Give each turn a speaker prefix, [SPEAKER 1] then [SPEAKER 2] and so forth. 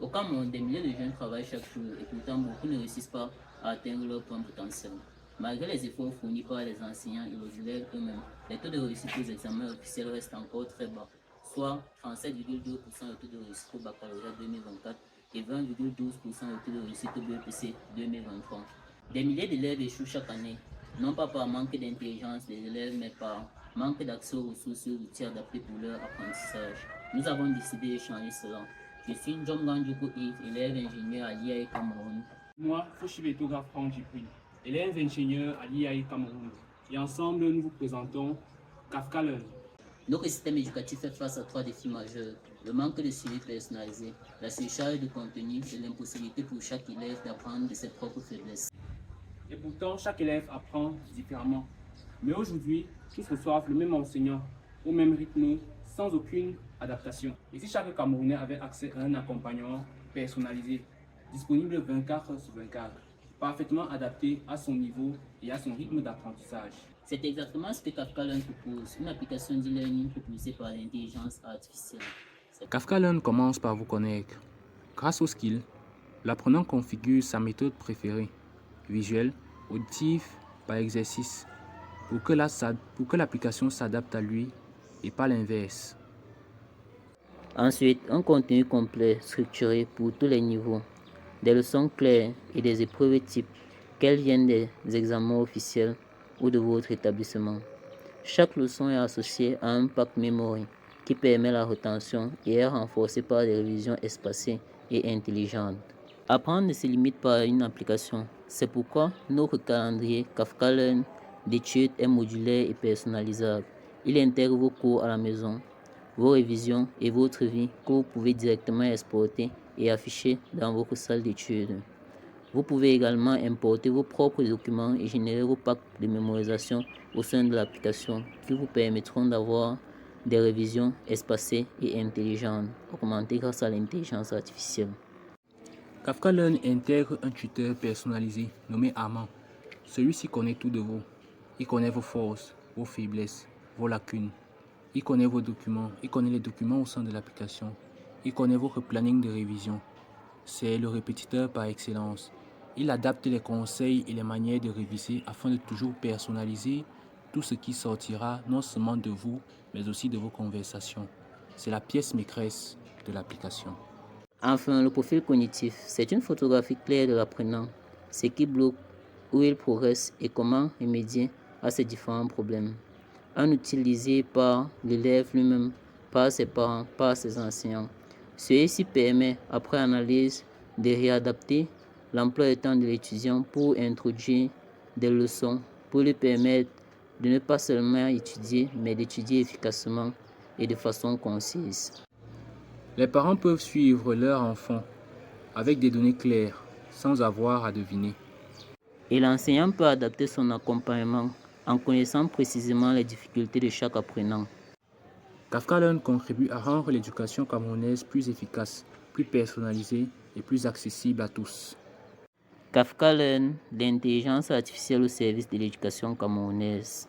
[SPEAKER 1] Au Cameroun, des milliers de jeunes travaillent chaque jour et pourtant beaucoup ne réussissent pas à atteindre leur plein potentiel. Malgré les efforts fournis par les enseignants et les élèves eux-mêmes, les taux de réussite aux examens officiels restent encore très bas, soit 37,2% de taux de réussite au baccalauréat 2024 et 20,12% de taux de réussite au BEPC 2023. Des milliers d'élèves échouent chaque année, non pas par manque d'intelligence des élèves, mais par manque d'accès aux ressources et aux outils adaptés pour leur apprentissage. Nous avons décidé de changer cela. Je suis John Ganjuko Yves, élève ingénieur à l'IAE Cameroun.
[SPEAKER 2] Moi, Foshibeto Gafran Djibril, élève ingénieur à l'IAE Cameroun. Et ensemble, nous vous présentons Kafka Learn.
[SPEAKER 1] Notre système éducatif fait face à 3 défis majeurs: le manque de suivi personnalisé, la surcharge de contenu et l'impossibilité pour chaque élève d'apprendre de ses propres faiblesses.
[SPEAKER 2] Et pourtant, chaque élève apprend différemment. Mais aujourd'hui, tous reçoivent le même enseignant, au même rythme, sans aucune adaptation. Et si chaque Camerounais avait accès à un accompagnement personnalisé, disponible 24 heures sur 24, parfaitement adapté à son niveau et à son rythme d'apprentissage.
[SPEAKER 1] C'est exactement ce que Kafka Learn propose, une application d'e-learning propulsée par l'intelligence artificielle.
[SPEAKER 3] Kafka Learn commence par vous connaître. Grâce aux skills, l'apprenant configure sa méthode préférée, visuelle, auditive, par exercice, pour que l'application s'adapte à lui et pas l'inverse.
[SPEAKER 1] Ensuite, un contenu complet, structuré pour tous les niveaux, des leçons claires et des épreuves types, qu'elles viennent des examens officiels ou de votre établissement. Chaque leçon est associée à un pack memory qui permet la rétention et est renforcé par des révisions espacées et intelligentes. Apprendre ne se limite pas à une application. C'est pourquoi notre calendrier Kafka Learn d'études est modulaire et personnalisable. Il intègre vos cours à la maison, vos révisions et votre vie que vous pouvez directement exporter et afficher dans votre salle d'études. Vous pouvez également importer vos propres documents et générer vos packs de mémorisation au sein de l'application qui vous permettront d'avoir des révisions espacées et intelligentes, augmentées grâce à l'intelligence artificielle.
[SPEAKER 3] Kafka Learn intègre un tuteur personnalisé nommé Armand. Celui-ci connaît tout de vous. Il connaît vos forces, vos faiblesses, vos lacunes. Il connaît vos documents. Il connaît les documents au sein de l'application. Il connaît votre planning de révision. C'est le répétiteur par excellence. Il adapte les conseils et les manières de réviser afin de toujours personnaliser tout ce qui sortira non seulement de vous, mais aussi de vos conversations. C'est la pièce maîtresse de l'application.
[SPEAKER 1] Enfin, le profil cognitif, c'est une photographie claire de l'apprenant, ce qui bloque, où il progresse et comment remédier à ces différents problèmes. Un outil utilisé par l'élève lui-même, par ses parents, par ses enseignants. Ceci permet, après analyse, de réadapter l'emploi de temps de l'étudiant pour introduire des leçons, pour lui permettre de ne pas seulement étudier, mais d'étudier efficacement et de façon concise.
[SPEAKER 3] Les parents peuvent suivre leur enfant avec des données claires, sans avoir à deviner.
[SPEAKER 1] Et l'enseignant peut adapter son accompagnement en connaissant précisément les difficultés de chaque apprenant.
[SPEAKER 3] Kafka Learn contribue à rendre l'éducation camerounaise plus efficace, plus personnalisée et plus accessible à tous.
[SPEAKER 1] Kafka Learn, l'intelligence artificielle au service de l'éducation camerounaise.